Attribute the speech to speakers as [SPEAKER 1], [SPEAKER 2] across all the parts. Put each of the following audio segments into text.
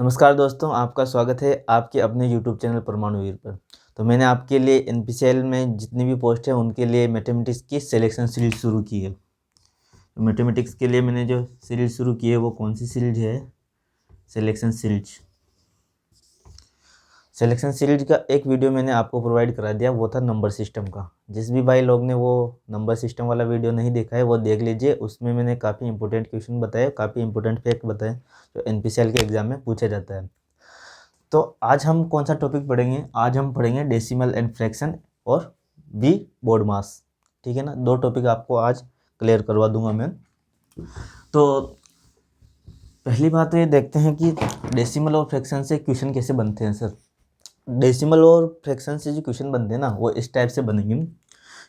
[SPEAKER 1] नमस्कार दोस्तों, आपका स्वागत है आपके अपने यूट्यूब चैनल परमाणुवीर पर। तो मैंने आपके लिए एनपीसीएल में जितनी भी पोस्ट है उनके लिए मैथमेटिक्स की सिलेक्शन सीरीज शुरू की है। तो मैथमेटिक्स के लिए मैंने जो सीरीज शुरू की है वो कौन सी सीरीज है? Selection series. सिलेक्शन सीरीज का एक वीडियो मैंने आपको प्रोवाइड करा दिया, वो था नंबर सिस्टम का। जिस भी भाई लोग ने वो नंबर सिस्टम वाला वीडियो नहीं देखा है वो देख लीजिए। उसमें मैंने काफ़ी इंपॉर्टेंट क्वेश्चन बताए, काफ़ी इंपॉर्टेंट फैक्ट बताए जो एनपीसीएल के एग्जाम में पूछा जाता है। तो आज हम कौन सा टॉपिक पढ़ेंगे? आज हम पढ़ेंगे डेसिमल एंड फ्रैक्शन और बी बोर्ड मास। ठीक है ना, दो टॉपिक आपको आज क्लियर करवा दूंगा मैं। तो पहली बात तो ये देखते हैं कि डेसिमल और फ्रैक्शन से क्वेश्चन कैसे बनते हैं सर। डेसिमल और फ्रैक्शन से जो क्वेश्चन बनते हैं ना वो इस टाइप से बनेंगे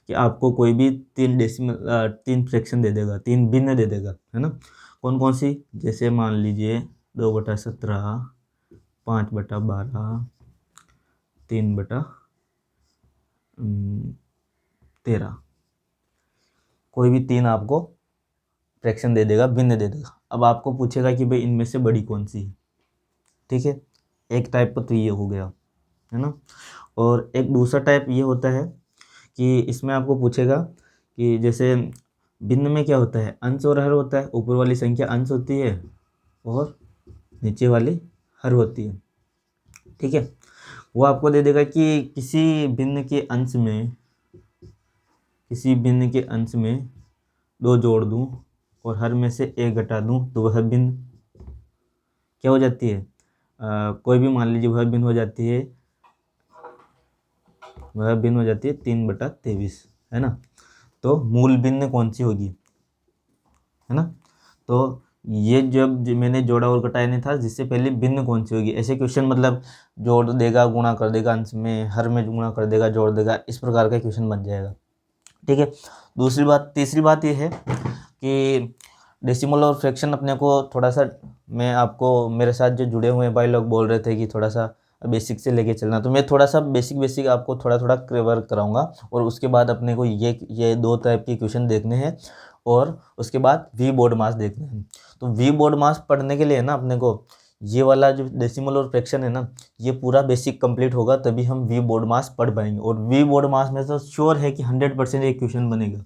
[SPEAKER 1] कि आपको कोई भी तीन फ्रैक्शन दे देगा, तीन भिन्न दे देगा, है ना। कौन कौन सी? जैसे मान लीजिए 2/17, 5/12, 3/13। कोई भी तीन आपको फ्रैक्शन दे देगा, भिन्न दे देगा। अब आपको पूछेगा कि भाई इनमें से बड़ी कौन सी है। ठीक है, एक टाइप का तो ये हो गया, है ना। और एक दूसरा टाइप ये होता है कि इसमें आपको पूछेगा कि जैसे भिन्न में क्या होता है, अंश और हर होता है। ऊपर वाली संख्या अंश होती है और नीचे वाली हर होती है। ठीक है, वो आपको दे देगा कि किसी भिन्न के अंश में 2 जोड़ दूं और हर में से 1 घटा दूं तो वह भिन्न क्या हो जाती है? कोई भी मान लीजिए वह भिन्न हो जाती है 3/23, है ना। तो मूल भिन्न कौन सी होगी, है ना। तो ये जब मैंने जोड़ा और घटाया नहीं था, जिससे पहले भिन्न कौन सी होगी, ऐसे क्वेश्चन मतलब जोड़ देगा, गुणा कर देगा, अंश में हर में गुणा कर देगा, जोड़ देगा, इस प्रकार का क्वेश्चन बन जाएगा। ठीक है। तीसरी बात ये है कि डेसिमल और फ्रैक्शन अपने को थोड़ा सा, मैं आपको मेरे साथ जो जुड़े हुए भाई लोग बोल रहे थे कि थोड़ा सा बेसिक से लेके चलना, तो मैं थोड़ा सा बेसिक आपको थोड़ा थोड़ा कवर कराऊंगा। और उसके बाद अपने को ये दो टाइप के क्वेश्चन देखने हैं और उसके बाद वी बोर्ड मास देखने हैं। तो वी बोर्ड मास पढ़ने के लिए ना अपने को ये वाला जो डेसिमल और फ्रैक्शन है ना, ये पूरा बेसिक कंप्लीट होगा तभी हम वी बोर्ड मास पढ़ पाएंगे। और वी बोर्ड मास में तो श्योर है कि 100% एक क्वेश्चन बनेगा,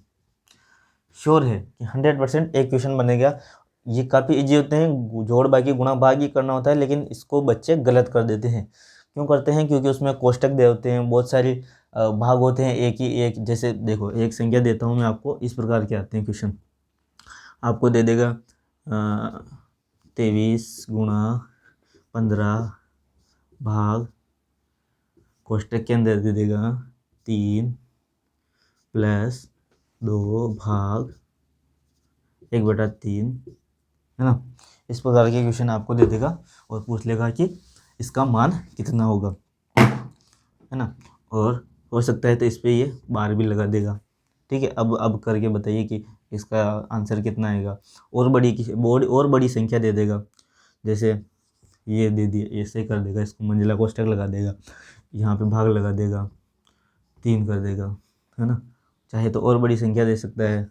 [SPEAKER 1] श्योर है कि 100% एक क्वेश्चन बनेगा। ये काफ़ी इजी होते हैं, जोड़ बाकी गुणा भाग ही करना होता है, लेकिन इसको बच्चे गलत कर देते हैं। क्यों करते हैं? क्योंकि उसमें कोष्टक दे होते हैं, बहुत सारी भाग होते हैं, एक ही एक। जैसे देखो, एक संख्या देता हूँ मैं आपको, इस प्रकार के आते हैं क्वेश्चन। आपको दे देगा 23 गुणा 15 भाग, कोष्टक के अंदर दे देगा 3 + 2 भाग 1/3, है ना। इस प्रकार के क्वेश्चन आपको दे देगा और पूछ लेगा कि इसका मान कितना होगा, है ना। और हो सकता है तो इस पर ये बार भी लगा देगा। ठीक है, अब करके बताइए कि इसका आंसर कितना आएगा। और बड़ी संख्या दे देगा, जैसे ये दे दिया, ऐसे कर देगा, इसको मंजिला कोष्टक लगा देगा, यहाँ पे भाग लगा देगा, 3 कर देगा, है ना। चाहे तो और बड़ी संख्या दे सकता है,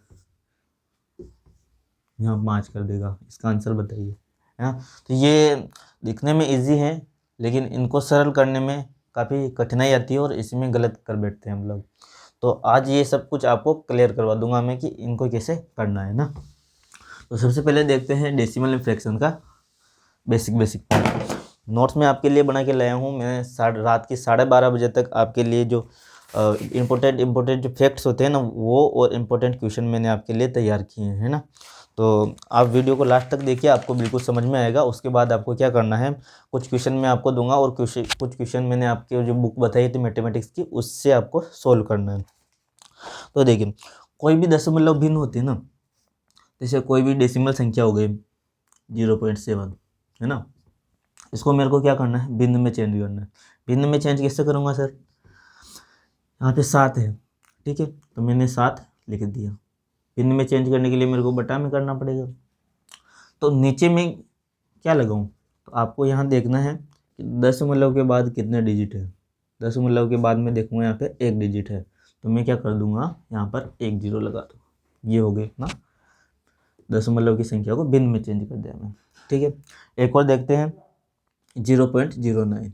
[SPEAKER 1] यहाँ 5 कर देगा। इसका आंसर बताइए, है ना। तो ये दिखने में इजी है, लेकिन इनको सरल करने में काफ़ी कठिनाई आती है और इसमें गलत कर बैठते हैं हम लोग। तो आज ये सब कुछ आपको क्लियर करवा दूंगा मैं कि इनको कैसे करना है ना। तो सबसे पहले देखते हैं डेसिमल एंड फ्रैक्शन का बेसिक पार्ट। नोट्स में आपके लिए बना के लाया हूँ मैं। रात के 12:30 बजे तक आपके लिए जो इम्पोर्टेंट जो फैक्ट्स होते हैं ना, वो और इम्पोर्टेंट क्वेश्चन मैंने आपके लिए तैयार किए हैं, है ना। तो आप वीडियो को लास्ट तक देखिए, आपको बिल्कुल समझ में आएगा। उसके बाद आपको क्या करना है, कुछ क्वेश्चन मैं आपको दूंगा और कुछ क्वेश्चन मैंने आपके जो बुक बताई थी मैथमेटिक्स की, उससे आपको सोल्व करना है। तो देखिए, कोई भी दशमलव भिन्न होती है ना, जैसे कोई भी डेसिमल संख्या हो गई 0.7, है ना। इसको मेरे को क्या करना है, भिन्न में चेंज करना है। भिन्न में चेंज कैसे करूँगा सर? यहाँ पे 7 है, ठीक है, तो मैंने 7 लिख दिया। भिन्न में चेंज करने के लिए मेरे को बटा में करना पड़ेगा। तो नीचे में क्या लगाऊं? तो आपको यहाँ देखना है कि दशमलव के बाद कितने डिजिट है। दशमलव के बाद में देखूंगा यहाँ पे 1 डिजिट है, तो मैं क्या कर दूंगा, यहाँ पर 1 0 लगा दूँ। ये हो गया ना, दशमलव की संख्या को भिन्न में चेंज कर दिया मैं। ठीक है, एक और देखते हैं 0.09।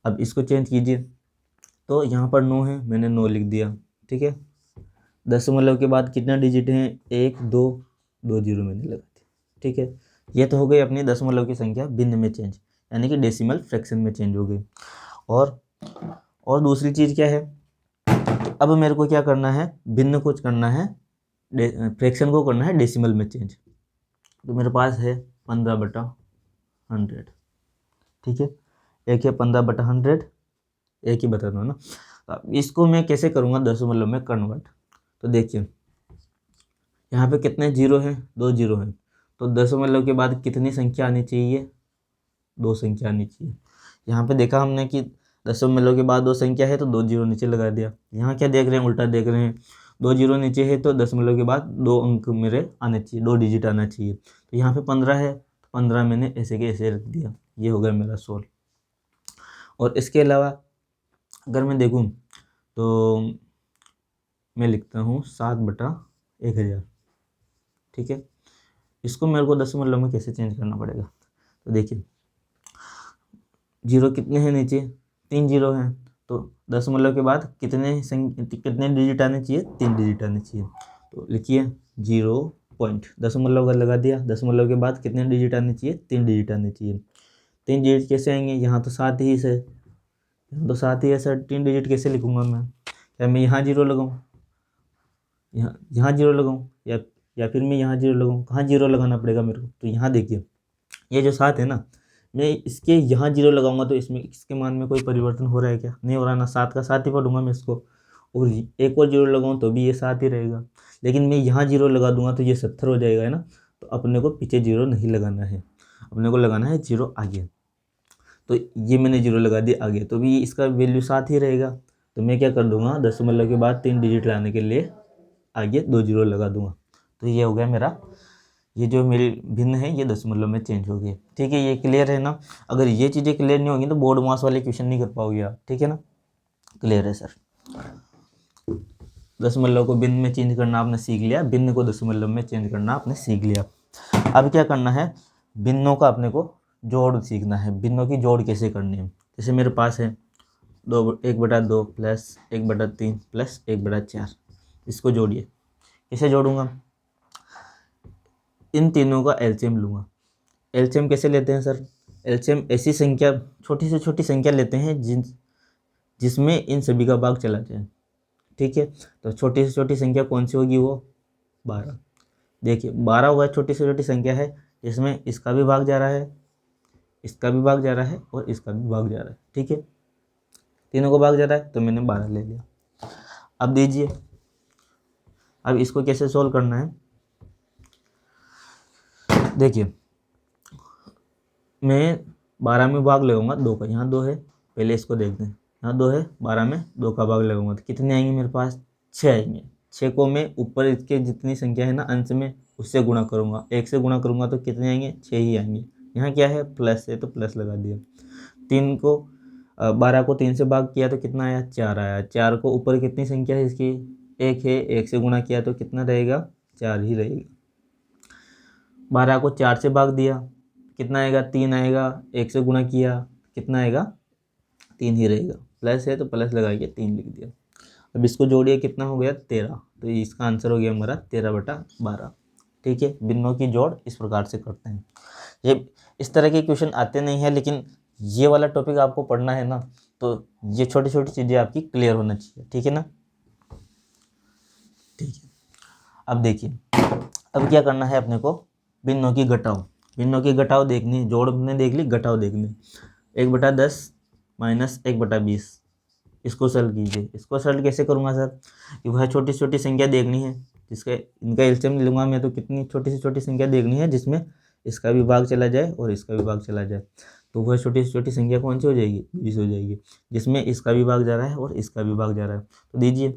[SPEAKER 1] अब इसको चेंज कीजिए, तो यहाँ पर 9 है, मैंने 9 लिख दिया, ठीक है। दशमलव के बाद कितना डिजिट हैं, 1 2 2 जीरो मैंने लगा दिया, ठीक है। ये तो हो गई अपनी दशमलव की संख्या भिन्न में चेंज, यानी कि डेसिमल फ्रैक्शन में चेंज हो गई। और दूसरी चीज़ क्या है, तो अब मेरे को क्या करना है, भिन्न को करना है, फ्रैक्शन को करना है डेसिमल में चेंज। तो मेरे पास है 15/100, ठीक है। एक है 15/100, एक ही बता दो ना। अब इसको मैं कैसे करूँगा दशमलव में कन्वर्ट। तो देखिए यहाँ पे कितने जीरो हैं, 2 जीरो हैं, तो दशमलव के बाद कितनी संख्या आनी चाहिए, 2 संख्या आनी चाहिए। यहाँ पे देखा हमने कि दशमलव के बाद 2 संख्या है तो 2 जीरो नीचे लगा दिया। यहाँ क्या देख रहे हैं, उल्टा देख रहे हैं, 2 जीरो नीचे है तो दशमलव के बाद 2 अंक मेरे आने चाहिए, 2 डिजिट आना चाहिए। तो यहाँ पे 15 है, तो 15 मैंने ऐसे के ऐसे रख दिया, ये हो गया मेरा सोल्व। और इसके अलावा अगर मैं देखूँ तो मैं लिखता हूँ 7/1000, ठीक है। इसको मेरे को दशमलव में कैसे चेंज करना पड़ेगा, तो देखिए जीरो कितने हैं नीचे, 3 जीरो हैं, तो दशमलव के बाद कितने डिजिट आने चाहिए, 3 डिजिट आने चाहिए। तो लिखिए 0 पॉइंट, दशमलव का लगा दिया, दशमलव के बाद कितने डिजिट आने चाहिए, 3 डिजिट आने चाहिए। 3 डिजिट कैसे आएंगे, यहाँ तो 7 ही है, यहाँ तो 7 ही है सर, 3 डिजिट कैसे लिखूंगा मैं, क्या मैं यहाँ जीरो लगाऊँ, यहाँ जीरो लगाऊँ, या फिर मैं यहाँ जीरो लगाऊँ, कहाँ जीरो लगाना पड़ेगा मेरे को। तो यहाँ देखिए ये जो 7 है ना, मैं इसके यहाँ जीरो लगाऊंगा तो इसमें इसके मान में कोई परिवर्तन हो रहा है क्या, नहीं हो रहा ना, 7 का 7 ही पढ़ूंगा मैं इसको, और एक और जीरो लगाऊँ तो भी ये 7 ही रहेगा। लेकिन मैं यहाँ जीरो लगा दूंगा तो ये 70 हो जाएगा, है ना। तो अपने को पीछे जीरो नहीं लगाना है, अपने को लगाना है जीरो आगे। तो ये मैंने जीरो लगा दिया आगे, तो भी इसका वैल्यू 7 ही रहेगा। तो मैं क्या कर दूंगा, दशमलव के बाद 3 डिजिट लाने के लिए आगे 2 जीरो लगा दूंगा। तो ये हो गया मेरा, ये जो मेरी भिन्न है ये दशमलव में चेंज हो गई, ठीक है। ये क्लियर है ना। अगर ये चीज़ें क्लियर नहीं होंगी तो बोर्ड मास वाले क्वेश्चन नहीं कर पाओगे आप, ठीक है ना। क्लियर है सर। दशमलव को भिन्न में चेंज करना आपने सीख लिया, भिन्न को दशमलव में चेंज करना आपने सीख लिया। अब क्या करना है, भिन्नों का अपने को जोड़ सीखना है, भिन्नों की जोड़ कैसे करनी है। जैसे मेरे पास है 1/2 प्लस 1/3 प्लस 1/4, इसको जोड़िए। कैसे जोड़ूंगा, इन तीनों का एलसीएम लूँगा। एलसीएम कैसे लेते हैं सर, एलसीएम ऐसी संख्या, छोटी से छोटी संख्या लेते हैं जिसमें इन सभी का भाग चला जाए, ठीक है। तो छोटी से छोटी संख्या कौन सी होगी, वो 12। देखिए 12 हुआ छोटी से छोटी संख्या है जिसमें इसका भी भाग जा रहा है, इसका भी भाग जा रहा है और इसका भी भाग जा रहा है, ठीक है। तीनों को भाग जा रहा है तो मैंने 12 ले लिया। अब दीजिए, अब इसको कैसे सोल्व करना है, देखिए मैं 12 में भाग लगाऊंगा 2 का, यहाँ 2 है, पहले इसको देखते हैं, यहाँ 2 है, 12 में 2 का भाग लगाऊंगा तो कितने आएंगे मेरे पास, 6 आएंगे। 6 को मैं ऊपर इसके जितनी संख्या है ना अंश में उससे गुणा करूँगा, 1 से गुणा करूँगा तो कितने आएंगे, 6 ही आएंगे। यहाँ क्या है प्लस है तो प्लस लगा दिया। 12 को 3 से भाग किया तो कितना आया, 4 आया। 4 को ऊपर कितनी संख्या है इसकी, 1 है, 1 से गुणा किया तो कितना रहेगा, 4 ही रहेगा। 12 को 4 से भाग दिया कितना आएगा, 3 आएगा। 1 से गुणा किया कितना आएगा, 3 ही रहेगा। प्लस है तो प्लस लगा के 3 लिख दिया। अब इसको जोड़िए कितना हो गया, 13। तो इसका आंसर हो गया हमारा 13/12, ठीक है। भिन्नों की जोड़ इस प्रकार से करते हैं। ये इस तरह के क्वेश्चन आते नहीं है, लेकिन ये वाला टॉपिक आपको पढ़ना है ना, तो ये छोटी छोटी चीज़ें आपकी क्लियर होना चाहिए, ठीक है ना। ठीक है, अब देखिए अब क्या करना है अपने को, भिन्नों की घटाओ। भिन्नों की घटाओ देखनी, जोड़ हमने देख ली, घटाओ देखनी। 1/10 माइनस 1/20, इसको सॉल्व कीजिए। इसको सॉल्व कैसे करूँगा सर, कि वह छोटी छोटी संख्या देखनी है जिसके इनका एलसीएम लूँगा मैं, तो कितनी छोटी से छोटी संख्या देखनी है जिसमें इसका भी भाग चला जाए और इसका भी भाग चला जाए। तो वह छोटी से छोटी संख्या कौन सी हो जाएगी, 20 हो जाएगी, जिसमें इसका भी भाग जा रहा है और इसका भी भाग जा रहा है। तो दीजिए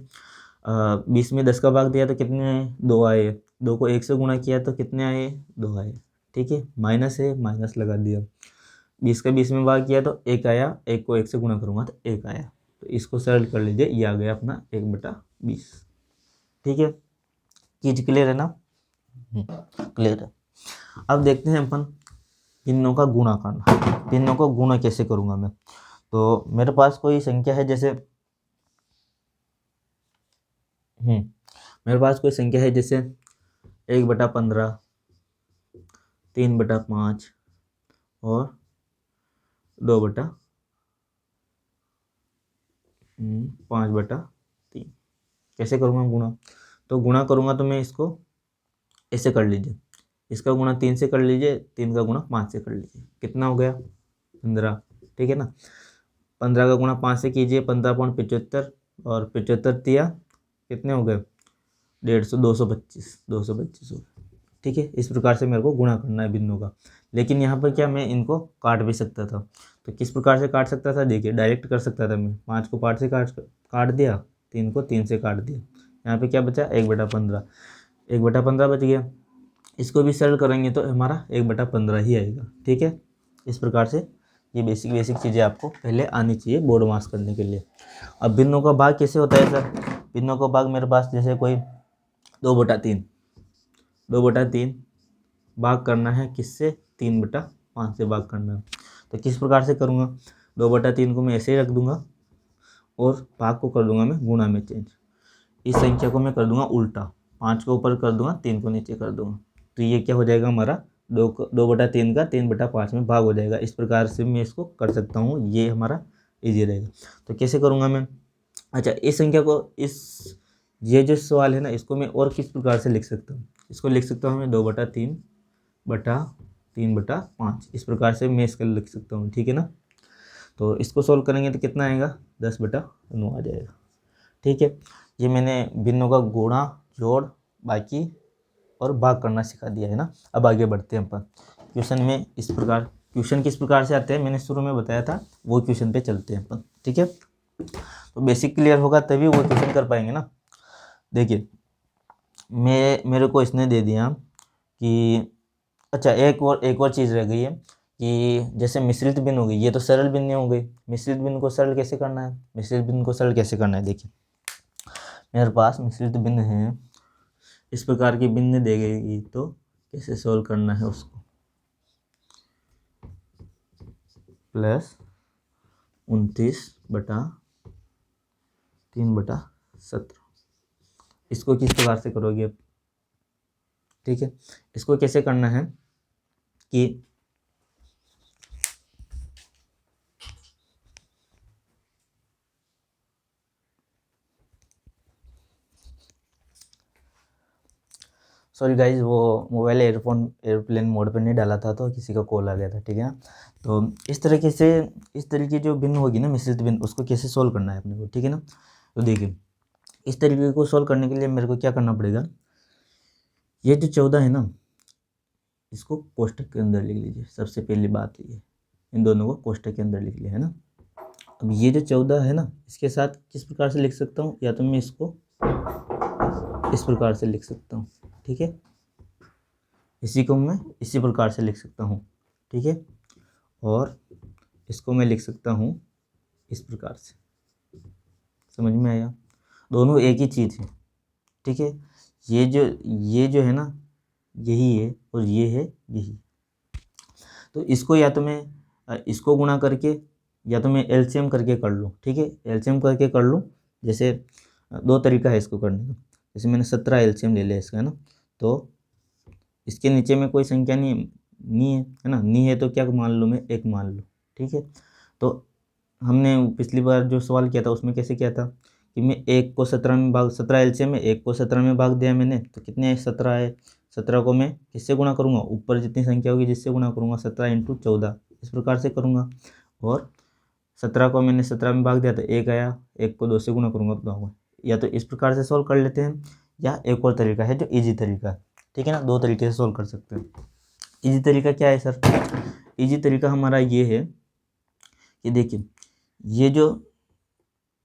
[SPEAKER 1] 20 में 10 का भाग दिया तो कितने आए, 2 आए। 2 को 1 से गुणा किया तो कितने आए, 2 आए, ठीक है। माइनस है, माइनस लगा दिया। 20 का 20 में भाग किया तो 1 आया, 1 को 1 से गुणा करूँगा तो 1 आया। तो इसको सरल कर लीजिए, ये आ गया अपना 1/20, ठीक है। चीज क्लियर है ना, क्लियर है। अब देखते हैं अपन भिन्नों का गुणा करना। भिन्नों को गुणा कैसे करूँगा मैं? तो मेरे पास कोई संख्या है, जैसे मेरे पास कोई संख्या है जैसे 1/15, 3/5 और 2/5/3। कैसे करूँगा गुणा? तो गुणा करूँगा तो मैं इसको ऐसे कर लीजिए, इसका गुणा 3 से कर लीजिए, 3 का गुणा 5 से कर लीजिए, कितना हो गया? 15, ठीक है ना। 15 का गुणा 5 से कीजिए, 15.75 और 75 तिया कितने हो गए? 150, 225 हो गए, ठीक है। इस प्रकार से मेरे को गुणा करना है भिन्नों का। लेकिन यहाँ पर क्या, मैं इनको काट भी सकता था। तो किस प्रकार से काट सकता था? देखिए, डायरेक्ट कर सकता था मैं, 5 को 5 से काट दिया, 3 को 3 से काट दिया, यहाँ पे क्या बचा? 1/15, 1/15 बच गया। इसको भी सरल करेंगे तो हमारा 1/15 ही आएगा, ठीक है। इस प्रकार से ये बेसिक चीज़ें आपको पहले आनी चाहिए बोर्ड मास करने के लिए। अब भिन्नों का भाग कैसे होता है सर? भिन्नों का भाग मेरे पास जैसे कोई 2/3, 2/3 भाग करना है किससे? 3/5 से भाग करना है। तो किस प्रकार से करूँगा? 2/3 को मैं ऐसे ही रख दूंगा और भाग को कर दूंगा मैं गुणा में चेंज। इस संख्या को मैं कर दूंगा उल्टा, 5 को ऊपर कर दूंगा, 3 को नीचे कर दूंगा। तो ये क्या हो जाएगा हमारा? 2/3 का 3/5 में भाग हो जाएगा। इस प्रकार से मैं इसको कर सकता हूँ, ये हमारा इजी रहेगा। तो कैसे करूँगा मैं? अच्छा, इस संख्या को, ये जो सवाल है ना, इसको मैं और किस प्रकार से लिख सकता हूँ? इसको लिख सकता हूँ मैं 2/3/3/5, इस प्रकार से मैं इसका लिख सकता हूँ, ठीक है ना। तो इसको सॉल्व करेंगे तो कितना आएगा? 10/9 आ जाएगा, ठीक है। ये मैंने भिन्नों का गुणा, जोड़, बाकी और भाग करना सिखा दिया है ना। अब आगे बढ़ते हैं अपन क्वेश्चन में। इस प्रकार क्वेश्चन किस प्रकार से आते हैं मैंने शुरू में बताया था, वो क्वेश्चन पे चलते हैं अपन, ठीक है। तो बेसिक क्लियर होगा तभी वो क्वेश्चन कर पाएंगे ना। देखिए, मेरे को इसने दे दिया कि, अच्छा, एक और चीज़ रह गई है कि जैसे मिश्रित भिन्न हो गई, ये तो सरल भिन्न हो गई। मिश्रित भिन्न को सरल कैसे करना है? मिश्रित भिन्न को सरल कैसे करना है? देखिए, मेरे पास मिश्रित भिन्न है, इस प्रकार की भिन्न दे गई, तो कैसे सोल्व करना है उसको? +29/3/17, इसको किस प्रकार से करोगे अब? ठीक है, इसको कैसे करना है कि सॉरी गाइज, वो मोबाइल एयरप्लेन मोड पर नहीं डाला था, तो किसी का कॉल आ गया था, ठीक है। तो इस तरीके जो भिन्न होगी ना, मिश्रित भिन्न, उसको कैसे सोल्व करना है अपने को, ठीक है ना। तो देखिए, इस तरीके को सोल्व करने के लिए मेरे को क्या करना पड़ेगा? ये जो 14 है ना, इसको कोष्टक के अंदर लिख लीजिए। सबसे पहली बात ये, इन दोनों को कोष्टक के अंदर लिख लिया है ना। अब ये जो 14 है ना, इसके साथ किस प्रकार से लिख सकता हूँ? या तो मैं इसको इस प्रकार से लिख सकता हूँ, ठीक है। इसी को मैं इसी प्रकार से लिख सकता हूँ, ठीक है। और इसको मैं लिख सकता हूँ इस प्रकार से। समझ में आया? दोनों एक ही चीज़ है, ठीक है। ये जो है ना, यही है, और ये है यही। तो इसको या तो मैं इसको गुणा करके, या तो मैं एलसीएम करके कर लूँ, ठीक है। एलसीएम करके कर लूँ, जैसे 2 तरीका है इसको करने का। जैसे मैंने 17 एलसीएम ले लिया इसका, है ना। तो इसके नीचे में कोई संख्या नहीं है ना। नहीं है तो क्या मान लूँ मैं? 1 मान लूँ, ठीक है। तो हमने पिछली बार जो सवाल किया था उसमें कैसे किया था कि मैं 1 को 17 में भाग, 17 एलसीएम में 1 को 17 में भाग दिया मैंने, तो कितने 17 है। 17 को मैं किससे गुणा करूँगा? ऊपर जितनी संख्या होगी जिससे गुणा करूँगा, 17 × 14, इस प्रकार से करूँगा। और 17 को मैंने 17 में भाग दिया तो 1 आया, 1 को 2 से गुणा करूँगा तो 2 आऊँगा। या तो इस प्रकार से सॉल्व कर लेते हैं, या एक और तरीका है जो ईजी तरीका है, ठीक है ना। 2 तरीके से सॉल्व कर सकते हैं। ईजी तरीका क्या है सर? ईजी तरीका हमारा ये है कि देखिए, ये जो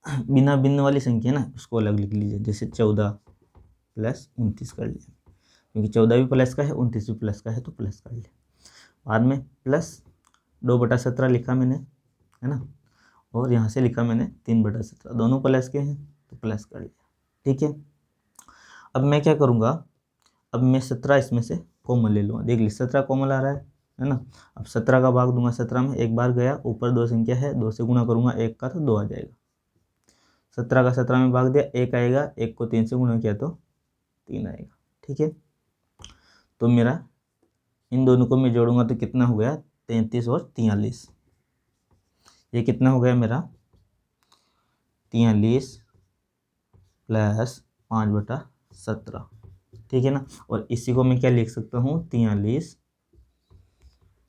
[SPEAKER 1] बिना भिन्न वाली संख्या है ना, उसको अलग लिख लीजिए। जैसे 14 + 29 कर लिया, क्योंकि 14 भी प्लस का है, 29 भी प्लस का है, तो प्लस कर लिया। बाद में प्लस 2/17 लिखा मैंने, है ना। और यहाँ से लिखा मैंने 3/17, दोनों प्लस के हैं तो प्लस कर लिया, ठीक है। अब मैं क्या करूँगा? अब मैं 17 इसमें से कॉमन ले लूँगा। देख लीजिए 17 कॉमन आ रहा है है ना। अब 17 का भाग दूंगा 17 में, एक बार गया, ऊपर 2 संख्या है, 2 से गुणा करूंगा 1 का तो 2 आ जाएगा। 17 का 17 में भाग दिया, 1 आएगा, 1 को 3 से गुणा किया तो 3 आएगा। ठीक है, तो मेरा इन दोनों को मैं जोड़ूंगा तो कितना हो गया, 33 और 43। ये कितना हो गया मेरा, 43 प्लस 5/17। ठीक है ना। और इसी को मैं क्या लिख सकता हूँ, 43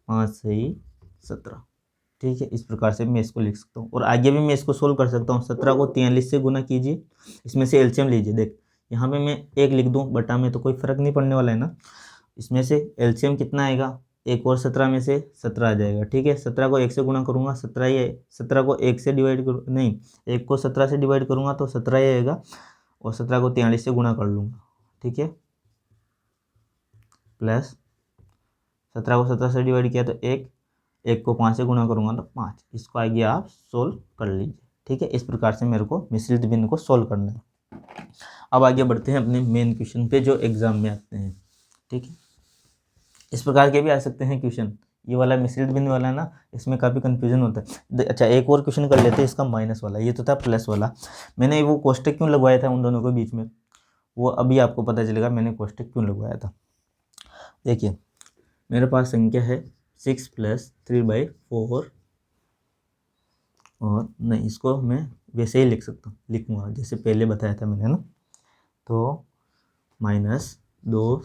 [SPEAKER 1] 5 सही 17। ठीक है, इस प्रकार से मैं इसको लिख सकता हूँ। और आगे भी मैं इसको सोल्व कर सकता हूँ। 17 को 43 से गुना कीजिए, इसमें से एलसीएम लीजिए। देख यहाँ पे मैं 1 लिख दूँ, बटा में तो कोई फर्क नहीं पड़ने वाला है ना। इसमें से एलसीएम कितना आएगा, 1 और 17 में से 17 आ जाएगा। ठीक है, 17 को 1 से गुणा करूँगा 17 ही, 17 को 1 से डिवाइड कर, नहीं 1 को 17 से डिवाइड करूँगा तो 17 ही आएगा, और 17 को 43 से गुणा कर लूँगा। ठीक है, प्लस 17 को 17 से डिवाइड किया तो 1 को 5 से गुणा करूँगा तो 5। इसको आगे आप सोल्व कर लीजिए। ठीक है, इस प्रकार से मेरे को मिश्रित भिन्न को सोल्व करना है। अब आगे बढ़ते हैं अपने मेन क्वेश्चन पे जो एग्जाम में आते हैं। ठीक है, इस प्रकार के भी आ सकते हैं क्वेश्चन। ये वाला मिश्रित भिन्न वाला है ना, इसमें काफ़ी कंफ्यूजन होता है। अच्छा, एक और क्वेश्चन कर लेते हैं इसका माइनस वाला। ये तो था प्लस वाला, मैंने वो कोष्टक क्यों लगवाया था उन दोनों के बीच में, वो अभी आपको पता चलेगा मैंने कोष्टक क्यों लगवाया था। देखिए मेरे पास संख्या है 6 + 3/4, और नहीं इसको मैं वैसे ही लिख सकता हूँ, लिखूँगा जैसे पहले बताया था मैंने ना। तो -2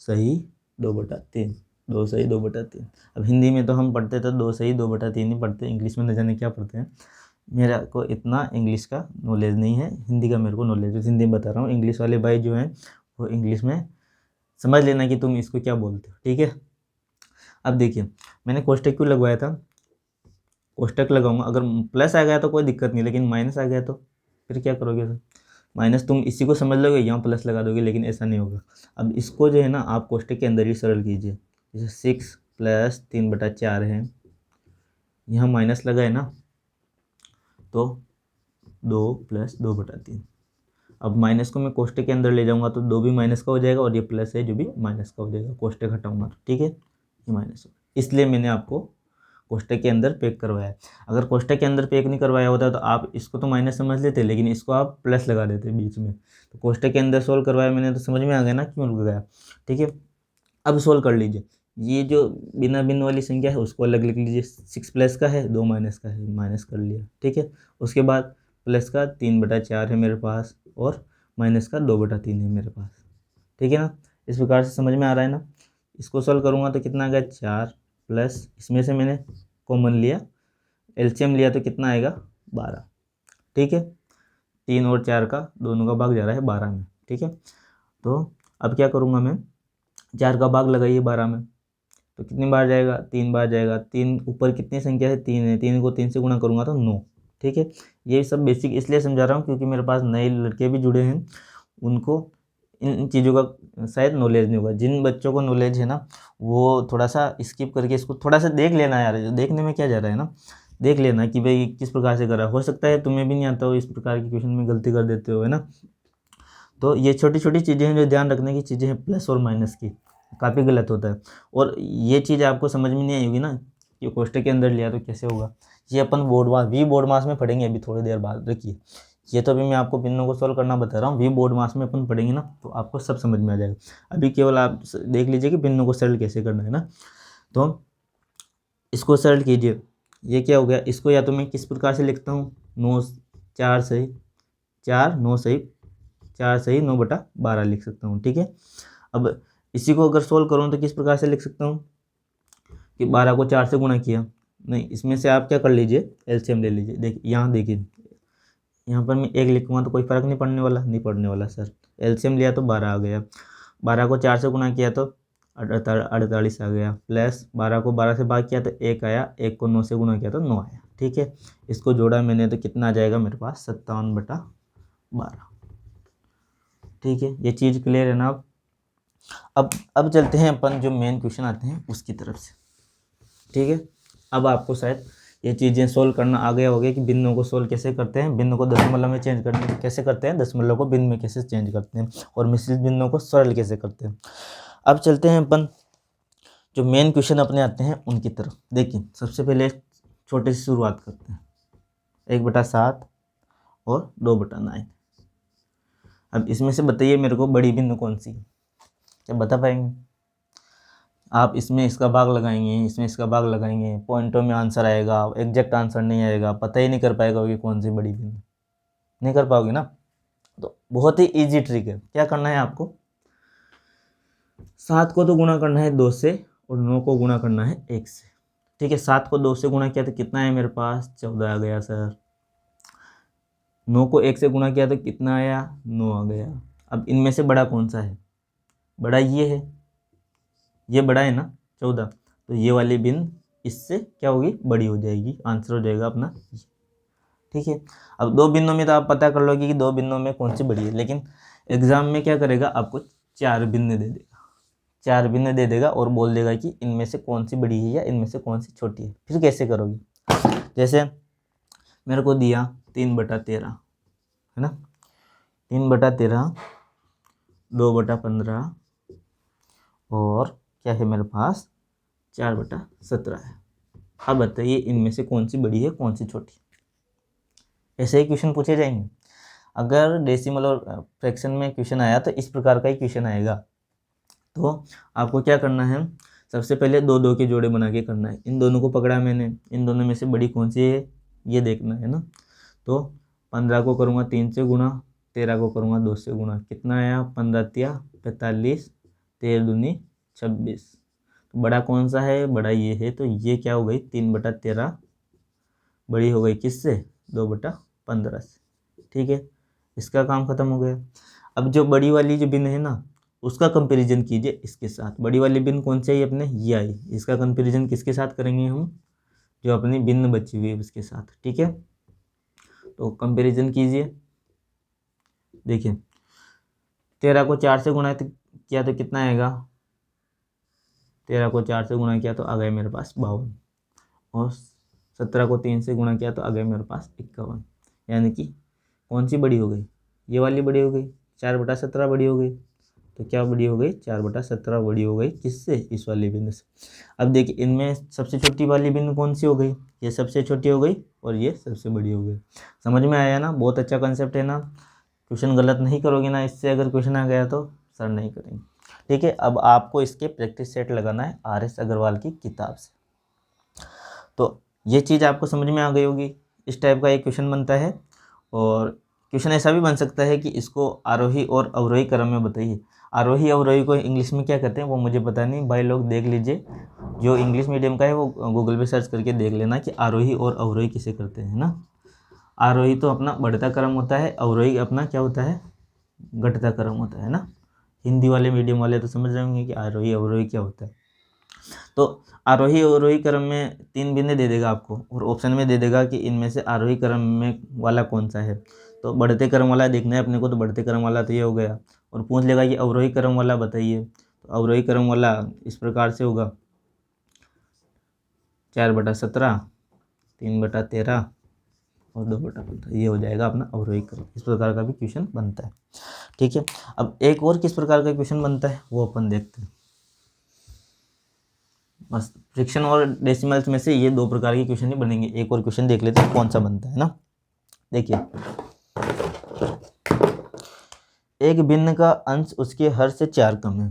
[SPEAKER 1] सही 2/3, 2 सही 2/3। अब हिंदी में तो हम पढ़ते तो 2 सही 2/3 ही पढ़ते, इंग्लिश में न जाने क्या पढ़ते हैं। मेरा को इतना इंग्लिश का नॉलेज नहीं है, हिंदी का मेरे को नॉलेज है, हिंदी में बता रहा हूँ। इंग्लिश वाले भाई जो हैं वो इंग्लिश में समझ लेना कि तुम इसको क्या बोलते हो। ठीक है, अब देखिए मैंने कोष्टक क्यों लगवाया था, कोष्टक लगाऊंगा, अगर प्लस आ गया तो कोई दिक्कत नहीं, लेकिन माइनस आ गया तो फिर क्या करोगे सर, माइनस तुम इसी को समझ लोगे, यहाँ प्लस लगा दोगे, लेकिन ऐसा नहीं होगा। अब इसको जो है ना आप कोष्टक के अंदर ही सरल कीजिए। जैसे 6 + 3/4 है, यहाँ माइनस लगा है ना, तो 2 + 2/3। अब माइनस को मैं कोष्टक के अंदर ले जाऊंगा तो 2 भी माइनस का हो जाएगा, और ये प्लस है जो भी माइनस का हो जाएगा, कोष्टक हटाऊंगा तो। ठीक है, ये माइनस हो, इसलिए मैंने आपको कोष्टक के अंदर पैक करवाया है। अगर कोष्टक के अंदर पैक नहीं करवाया होता तो आप इसको तो माइनस समझ लेते, लेकिन इसको आप प्लस लगा देते बीच में। तो कोष्टक के अंदर सोल्व करवाया मैंने तो समझ में आ गया ना क्यों लगाया। ठीक है, अब सोल्व कर लीजिए। ये जो बिना भिन्न वाली संख्या है उसको अलग लिख लीजिए। 6 प्लस का है, 2 माइनस का है, माइनस कर लिया। ठीक है, उसके बाद प्लस का 3/4 है मेरे पास, और माइनस का 2/3 है मेरे पास। ठीक है ना, इस प्रकार से समझ में आ रहा है ना। इसको सॉल्व करूँगा तो कितना आ गया 4, प्लस इसमें से मैंने कॉमन लिया, एलसीएम लिया तो कितना आएगा 12। ठीक है, 3 और 4 का दोनों का भाग जा रहा है 12 में। ठीक है, तो अब क्या करूँगा मैं, 4 का भाग लगाइए 12 में तो कितनी बार जाएगा, 3 बार जाएगा। 3 ऊपर कितनी संख्या है, 3 है, 3 को 3 से गुणा करूँगा तो 9। ठीक है, ये सब बेसिक इसलिए समझा रहा हूँ क्योंकि मेरे पास नए लड़के भी जुड़े हैं, उनको इन चीज़ों का शायद नॉलेज नहीं होगा। जिन बच्चों को नॉलेज है ना वो थोड़ा सा स्किप करके इसको थोड़ा सा देख लेना यार, देखने में क्या जा रहा है ना, देख लेना कि भाई किस प्रकार से कर रहा है। हो सकता है तुम्हें भी नहीं आता हो, इस प्रकार के क्वेश्चन में गलती कर देते हो, है ना। तो ये छोटी छोटी चीज़ें हैं जो ध्यान रखने की चीज़ें हैं, प्लस और माइनस की, काफ़ी गलत होता है। और ये चीज़ आपको समझ में नहीं आई होगी ना कि कोष्टक के अंदर लिया तो कैसे होगा, ये अपन बोर्ड मास में पढ़ेंगे अभी थोड़ी देर बाद। रखिए, ये तो अभी मैं आपको भिन्नों को सॉल्व करना बता रहा हूँ, बोर्ड मास में अपन पढ़ेंगे ना तो आपको सब समझ में आ जाएगा। अभी केवल आप देख लीजिए कि भिन्नों को सरल कैसे करना है ना। तो इसको सरल कीजिए, ये क्या हो गया, इसको या तो मैं किस प्रकार से लिखता हूँ, 9 4 सही 4 9 सही 4 सही 9/12 लिख सकता हूँ। ठीक है, अब इसी को अगर सोल्व करूँ तो किस प्रकार से लिख सकता हूँ कि 12 को 4 से गुणा किया, नहीं इसमें से आप क्या कर लीजिए एलसीएम ले लीजिए। देखिए यहाँ देखिए, यहाँ पर मैं 1 लिखूँगा तो कोई फ़र्क नहीं पड़ने वाला, नहीं पड़ने वाला सर। एलसीएम लिया तो 12 आ गया, 12 को 4 से गुणा किया तो 48 आ गया, प्लस 12 को 12 से भाग किया तो 1 आया, 1 को 9 से गुणा किया तो 9 आया। ठीक है, इसको जोड़ा मैंने तो कितना आ जाएगा मेरे पास 57/12। ठीक है, ये चीज़ क्लियर है ना। अब चलते हैं अपन जो मेन क्वेश्चन आते हैं उसकी तरफ से। ठीक है, अब आपको शायद ये चीज़ें सोल्व करना आ गया होगा कि भिन्नों को सोल्व कैसे करते हैं, भिन्न को दशमलव में चेंज करने कैसे करते हैं, दशमलव को भिन्न में कैसे चेंज करते हैं, और मिश्रित भिन्नों को सरल कैसे करते हैं। अब चलते हैं अपन जो मेन क्वेश्चन अपने आते हैं उनकी तरफ। देखिए सबसे पहले छोटे से शुरुआत करते हैं, 1/7 और 2/9। अब इसमें से बताइए मेरे को बड़ी भिन्न कौन सी है, क्या बता पाएंगे आप? इसमें इसका भाग लगाएंगे, इसमें इसका भाग लगाएंगे, पॉइंटों में आंसर आएगा, एग्जैक्ट आंसर नहीं आएगा, पता ही नहीं कर पाएगा कि कौन सी बड़ी भिन्न, नहीं कर पाओगे ना। तो बहुत ही इजी ट्रिक है, क्या करना है आपको, 7 को तो गुणा करना है 2 से और 9 को गुणा करना है 1 से। ठीक है, 7 को 2 से गुणा किया तो कितना है मेरे पास, 14 आ गया सर। 9 को 1 से गुणा किया तो कितना आया, 9 आ गया। अब इनमें से बड़ा कौन सा है, बड़ा ये है, ये बड़ा है ना 14, तो ये वाली भिन्न इससे क्या होगी, बड़ी हो जाएगी, आंसर हो जाएगा अपना। ठीक है, अब 2 भिन्नों में तो आप पता कर लोगे कि 2 भिन्नों में कौन सी बड़ी है, लेकिन एग्जाम में क्या करेगा, आपको 4 भिन्न दे देगा, 4 भिन्न दे देगा और बोल देगा कि इनमें से कौन सी बड़ी है या इनमें से कौन सी छोटी है। फिर कैसे करोगे, जैसे मेरे को दिया 3/13 है ना, 3/13, 2/15 और क्या है मेरे पास 4/17 है। अब बताइए इनमें से कौन सी बड़ी है कौन सी छोटी। ऐसे ही क्वेश्चन पूछे जाएंगे। अगर डेसिमल और फ्रैक्शन में क्वेश्चन आया तो इस प्रकार का ही क्वेश्चन आएगा। तो आपको क्या करना है, सबसे पहले 2 के जोड़े बना के करना है। इन दोनों को पकड़ा मैंने, इन दोनों में से बड़ी कौन सी है ये देखना है ना। तो 15 को करूँगा 3 से गुणा, 13 को करूँगा 2 से गुणा, कितना आया 15×3 45, 13 दूनी 26। तो बड़ा कौन सा है, बड़ा ये है, तो ये क्या हो गई 3/13 बड़ी हो गई किससे, 2/15 से। ठीक है, इसका काम खत्म हो गया। अब जो बड़ी वाली जो भिन्न है ना उसका कंपैरिजन कीजिए इसके साथ। बड़ी वाली भिन्न कौन सी आई अपने, ये आई, इसका कंपैरिजन किसके साथ करेंगे हम, जो अपनी भिन्न बची हुई है उसके साथ। ठीक है, तो कंपैरिजन कीजिए। देखिए 13 को 4 से गुणा किया तो कितना आएगा, 13 को 4 से गुणा किया तो आ गया मेरे पास 52, और 17 को 3 से गुणा किया तो आ गया मेरे पास 51। यानी कि कौन सी बड़ी हो गई, ये वाली बड़ी हो गई, 4/17 बड़ी हो गई। तो क्या बड़ी हो गई, 4/17 बड़ी हो गई किससे, इस वाली बिंदु से। अब देखिए इनमें सबसे छोटी वाली बिंदु कौन सी हो गई, ये सबसे छोटी हो गई और ये सबसे बड़ी हो गई। समझ में आया ना, बहुत अच्छा कंसेप्ट है ना। क्वेश्चन गलत नहीं करोगे ना इससे, अगर क्वेश्चन आ गया तो सर नहीं करेंगे। ठीक है, अब आपको इसके प्रैक्टिस सेट लगाना है RS अग्रवाल की किताब से। तो ये चीज़ आपको समझ में आ गई होगी। इस टाइप का एक क्वेश्चन बनता है, और क्वेश्चन ऐसा भी बन सकता है कि इसको आरोही और अवरोही क्रम में बताइए। आरोही अवरोही को इंग्लिश में क्या कहते हैं वो मुझे पता नहीं, भाई लोग देख लीजिए, जो इंग्लिश मीडियम का है वो गूगल पे सर्च करके देख लेना कि आरोही और अवरोही किसे करते हैं ना। आरोही तो अपना बढ़ता क्रम होता है, अवरोही अपना क्या होता है, घटता क्रम होता है ना। हिंदी वाले मीडियम वाले तो समझ रहे होंगे कि आरोही अवरोही क्या होता है। तो आरोही अवरोही क्रम में 3 बिंदु दे देगा आपको, और ऑप्शन में दे देगा कि इनमें से आरोही क्रम में वाला कौन सा है। तो बढ़ते क्रम वाला देखना है अपने को, तो बढ़ते क्रम वाला तो ये हो गया, और पूछ लेगा कि अवरोही क्रम वाला बताइए। तो अवरोही क्रम वाला इस प्रकार से होगा, 4/17, 3/13 और 2/15, ये हो जाएगा अपना अवरोही क्रम। इस प्रकार का भी क्वेश्चन बनता है। ठीक है, अब एक और किस प्रकार का क्वेश्चन बनता है वो अपन देखते हैं। बस फ्रिक्शन और डेसिमल्स में से ये 2 प्रकार के क्वेश्चन ही बनेंगे। एक और क्वेश्चन देख लेते हैं कौन सा बनता है ना। देखिए एक भिन्न का अंश उसके हर से 4 कम है।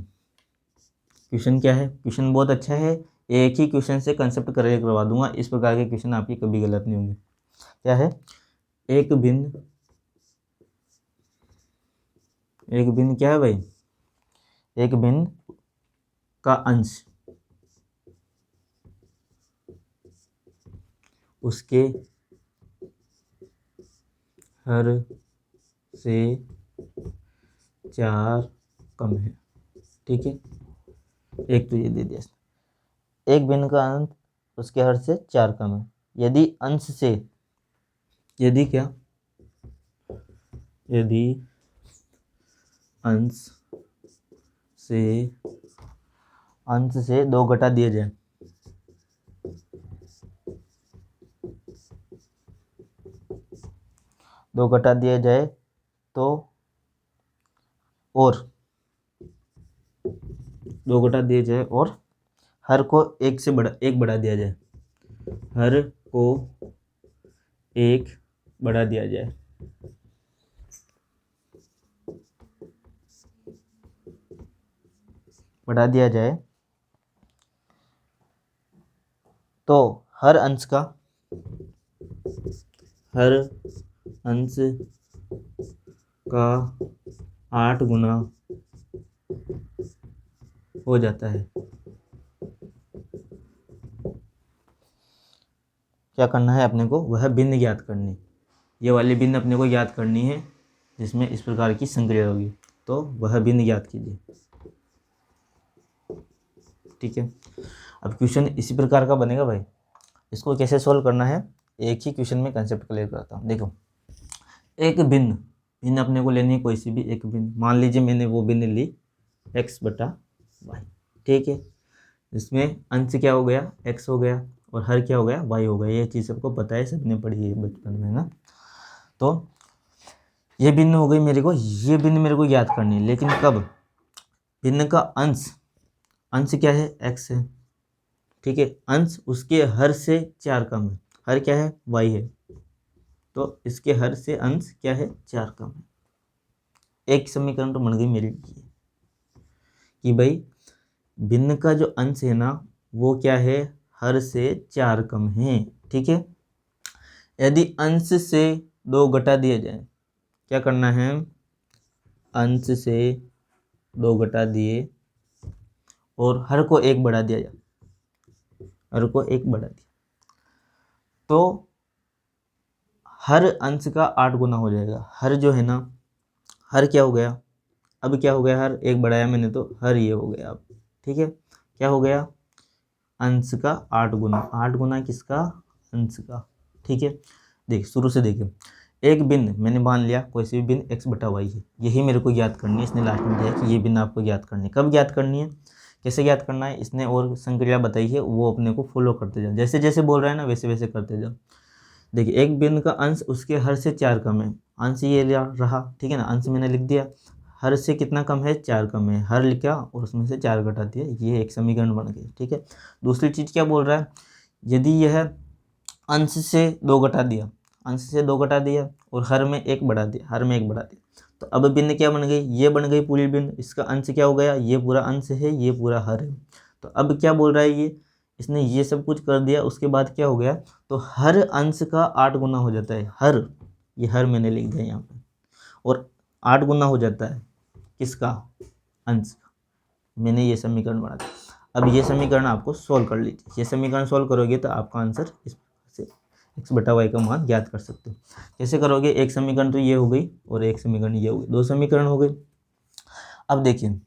[SPEAKER 1] क्वेश्चन क्या है, क्वेश्चन बहुत अच्छा है, एक ही क्वेश्चन से कंसेप्ट करवा दूंगा। इस प्रकार के क्वेश्चन आपकी कभी गलत नहीं होंगे। क्या है, एक भिन्न क्या है भाई, एक भिन्न का अंश उसके हर से 4 कम है। ठीक है, एक तो ये दे दिया, एक भिन्न का अंश उसके हर से 4 कम है। यदि अंश से, यदि क्या, यदि अंश से 2 घटा दिए जाए, तो और 2 घटा दिए जाए और हर को एक बढ़ा दिया जाए, हर को एक बढ़ा दिया जाए, बढ़ा दिया जाए तो हर अंश का 8 गुना हो जाता है। क्या करना है अपने को, वह भिन्न ज्ञात करनी, ये वाली भिन्न अपने को ज्ञात करनी है जिसमें इस प्रकार की संक्रिया होगी, तो वह भिन्न ज्ञात कीजिए। ठीक है, अब क्वेश्चन इसी प्रकार का बनेगा भाई। इसको कैसे सॉल्व करना है, एक ही क्वेश्चन में कंसेप्ट क्लियर करता हूँ। देखो, एक भिन्न अपने को लेनी है, कोई सी भी एक भिन्न, मान लीजिए मैंने वो भिन्न ली x/y। ठीक है, इसमें अंश क्या हो गया, x हो गया, और हर क्या हो गया, y हो गया। ये चीज़ सबको पता है, सबने पढ़ी है बचपन में ना। तो ये भिन्न हो गई मेरे को, ये भिन्न मेरे को याद करनी है, लेकिन कब, भिन्न का अंश क्या है, x है। ठीक है, अंश उसके हर से 4 कम है, हर क्या है, y है, तो इसके हर से अंश क्या है, 4 कम है। एक समीकरण तो बन गई मेरी लिए कि भाई भिन्न का जो अंश है ना, वो क्या है, हर से 4 कम है। ठीक है, यदि अंश से 2 घटा दिया जाए, क्या करना है, अंश से 2 घटा दिए और हर को 1 बढ़ा दिया जाए, हर को 1 बढ़ा दिया, तो हर अंश का 8 गुना हो जाएगा। हर जो है ना, हर क्या हो गया, अब क्या हो गया, हर 1 बढ़ाया मैंने तो हर ये हो गया अब। ठीक है, क्या हो गया, अंश का 8 गुना, 8 गुना किसका, अंश का। ठीक है, देख शुरू से देखिए, एक भिन्न मैंने मान लिया, कोई सी भी भिन्न x/y है, यही मेरे को याद करनी है। इसने लास्ट में दिया कि ये भिन्न आपको याद करनी है। कब याद करनी है, कैसे याद करना है, इसने और संक्रिया बताई है, वो अपने को फॉलो करते जाओ, जैसे जैसे बोल रहा है ना वैसे वैसे करते जाओ। देखिए, एक भिन्न का अंश उसके हर से 4 कम है, अंश ये रहा। ठीक है ना, अंश मैंने लिख दिया, हर से कितना कम है, 4 कम है, हर लिखा और उसमें से 4 घटा दिया, ये एक समीकरण बन गई। ठीक है, दूसरी चीज़ क्या बोल रहा है, यदि यह अंश से 2 घटा दिया, अंश से 2 घटा दिया और हर में 1 बढ़ा दिया, हर में 1 बढ़ा दिया, तो अब भिन्न क्या बन गई, ये बन गई पूरी भिन्न। इसका अंश क्या हो गया, ये पूरा अंश है, ये पूरा हर है। तो अब क्या बोल रहा है ये, इसने ये सब कुछ कर दिया, उसके बाद क्या हो गया, तो हर अंश का 8 गुना हो जाता है, हर, ये हर मैंने लिख दिया यहाँ पे, और 8 गुना हो जाता है किसका, अंश का। मैंने ये समीकरण बना दिया। अब ये समीकरण आपको सोल्व कर लीजिए, ये समीकरण सोल्व करोगे तो आपका आंसर इस से x/y का मान ज्ञात कर सकते हो। कैसे करोगे, एक समीकरण तो ये हो गई और एक समीकरण ये हो गई, 2 समीकरण हो गई। अब देखिए,